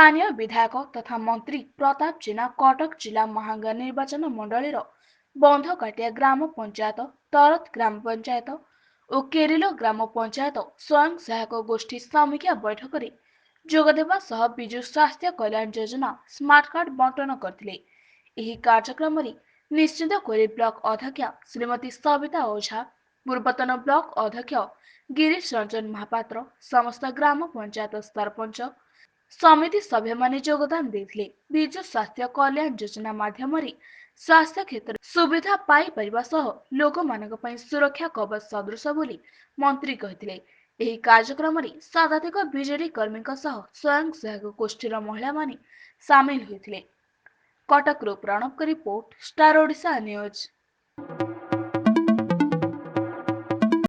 स्थानीय विधायक तथा मंत्री प्रताप जेना कटक जिला महांगा निर्वाचन मंडलीर बंधकाटिया ग्राम पंचायत, तरत ग्राम पंचायत और केरिलो ग्राम पंचायत स्वयं सहायक गोष्ठी समीक्षा बैठक में जोगदेवा सह विजु स्वास्थ्य कल्याण योजना स्मार्ट कार्ड बंटन करथिले। ଏହି କାର୍ଯ୍ୟକ୍ରମରେ ନିଶ୍ଚିତ କୋଇଲି ବ୍ଲକ ଅଧ୍ୟକ୍ଷା ଶ୍ରୀମତୀ ସବିତା ଓଝା, ପୂର୍ବତନ ବ୍ଲକ ଅଧ୍ୟକ୍ଷ गिरीश रंजन महापात्र, समस्त ग्राम पंचायत सरपंच समिति सभ्यମାନେ ଯୋଗଦାନ ଦେଇଥିଲେ। ବିଜୁ ସ୍ୱାସ୍ଥ୍ୟ କଲ୍ୟାଣ ଯୋଜନା ମାଧ୍ୟମରେ ସ୍ୱାସ୍ଥ୍ୟ କ୍ଷେତ୍ରରେ ସୁବିଧା ପାଇପାରିବା ସହ ଲୋକମାନଙ୍କ ପାଇଁ ସୁରକ୍ଷା କବଚ ସଦୃଶ ବୋଲି ମନ୍ତ୍ରୀ କହିଥିଲେ। ଏହି କାର୍ଯ୍ୟକ୍ରମରେ ଶତାଧିକ ବିଜେଡି କର୍ମୀଙ୍କ ସହ ସ୍ୱୟଂ ସହାୟକ ଗୋଷ୍ଠୀର ମହିଳାମାନେ ସାମିଲ ହୋଇଥିଲେ। କଟକରୁ ପ୍ରଣବଙ୍କ ରିପୋର୍ଟ, ଷ୍ଟାର ଓଡ଼ିଶା ନ୍ୟୁଜ୍।